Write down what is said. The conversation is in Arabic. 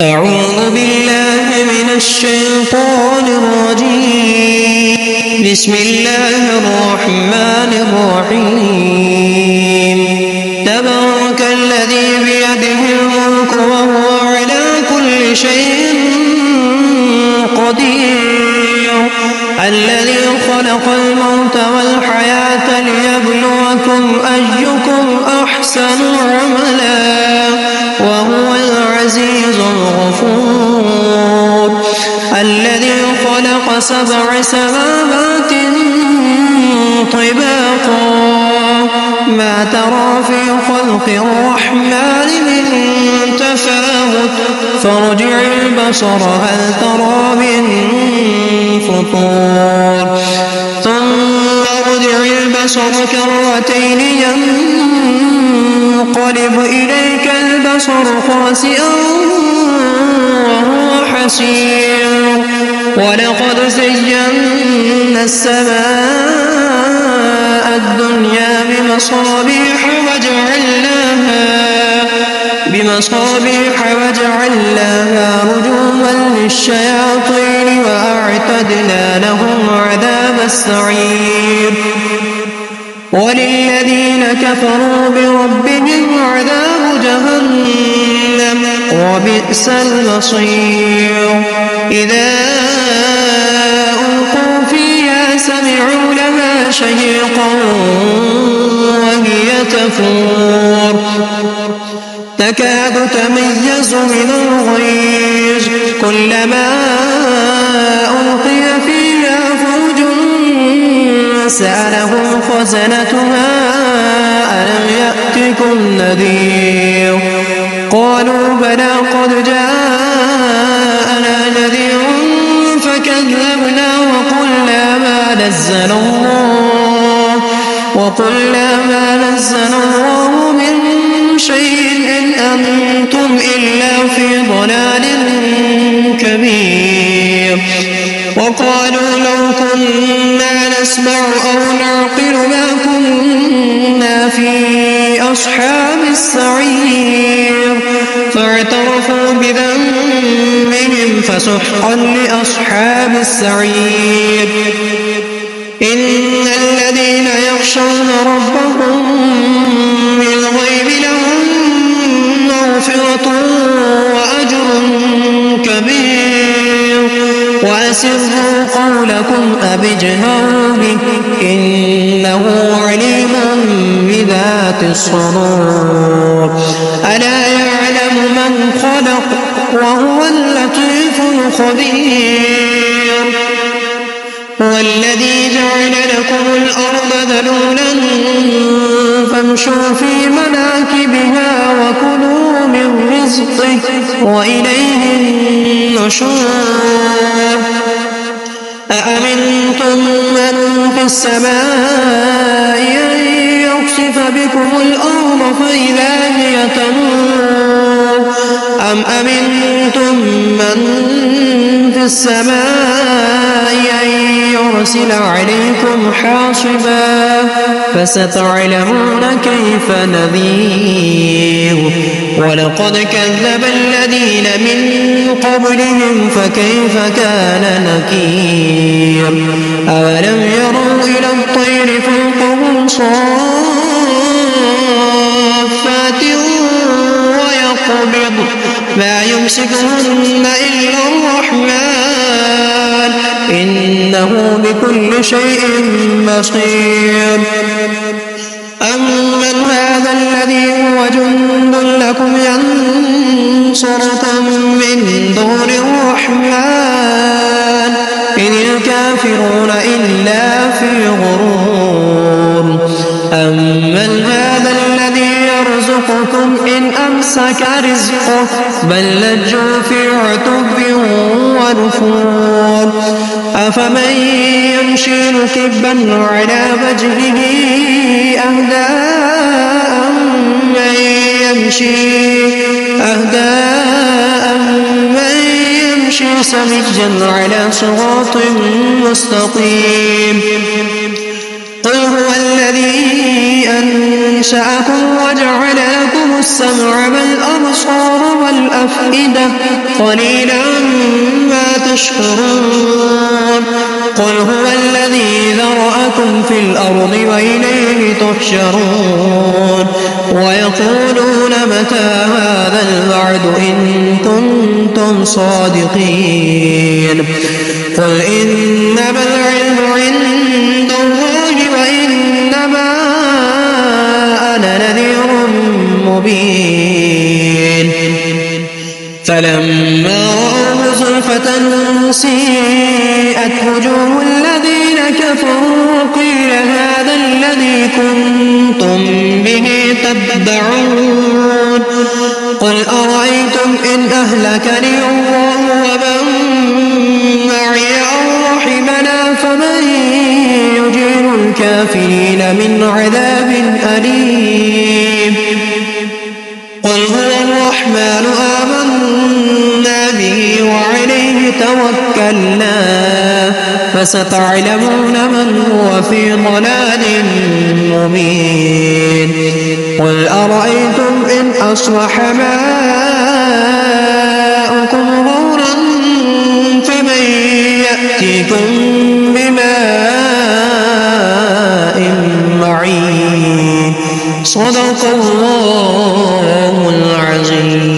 أعوذ بالله من الشيطان الرجيم. بسم الله الرحمن الرحيم. تبارك الذي بيده الملك وهو على كل شيء قدير. الذي خلق الموت والحياة ليبلوكم أيكم أحسن عملا وهو العزيز الغفور. الذي خلق 7 سماوات طباقا ما ترى في خلق الرحمن من تفاوت فارجع البصر هل ترى من فطور ثم ارجع البصر كرتين ينقلب إليك البصر خاسئا وهو حسير. ولقد زينا السماء الدنيا بمصابيح وجعلناها رجوما للشياطين وأعتدنا لهم عذاب السعير. وللذين كفروا بربهم عذاب جهنم وبئس المصير. إذا ألقوا فيها سمعوا لها شهيقا وهي تفور تكاد تميز من الغيظ كلما ألقي فيها فوج سألهم خزنتها ألم يأتكم نذير قالوا بلى قد جاءنا نذير فكذبنا وقلنا ما نزل الله من شيء إن أنتم إلا في ضلال كبير. وقالوا لو كنا نسمع أو نعقل ما كنا في أصحاب السعير فاعترفوا بذنبهم فسحقا لأصحاب السعير. إن الذين يخشون ربهم بالغيب لهم مغفرة وأجر كبير. وأسروا قولكم أو اجهروا به إنه عليم بذات الصدور. ألا يعلم من خلق وهو اللطيف الخبير. والذي جعل لكم الأرض ذلولا فامشوا في مناكبها وكلوا من رزقه وإليه النشور. أأمنتم من في السماء أن يخسف بكم الأرض فإذا هي تمور أم أمنتم من في السماء أن يرسل عليكم حاصبا فستعلمون كيف نذير. ولقد كذب الذين من قبلهم فكيف كان نكير. أولم يروا إلى الطير فوقهم صافات ويقبض ما يمسكهن إلا الرحمن إنه بكل شيء بصير. أمن هذا الذي هو جند لكم ينصركم من دون الرحمن إن الكافرون إلا في غرور. أمن هذا الذي يرزقكم إن أمسك رزقه بل لجوا في عتب ونفور. أفمن يمشي مكبا على وجهه أهدى من يمشي سويا على صراط مستقيم. قل هو الذي أنشأكم وجعل لكم السمع والأبصار والأفئدة قليلا ما تشكرون قل هو الذي ذرأكم في الأرض وإليه تحشرون ويقولون متى هذا الوعد إن كنتم صادقين قل إنما العلم عند الله وإنما أنا نذير مبين فلما رأوه زلفة سيئت وجوه الذين كفروا قيل هذا الذي كنتم به تدعون قل أرأيتم إن أهلكني الله ومن معي أو رحمنا فمن يجير الكافرين من عذاب أليم قل هو الرحمن آمنا به وعليه توكلنا فستعلمون من هو في ضلال مبين قل أرأيتم إن أصبح ماؤكم غورا فمن يأتيكم بماء معين صدق الله العظيم.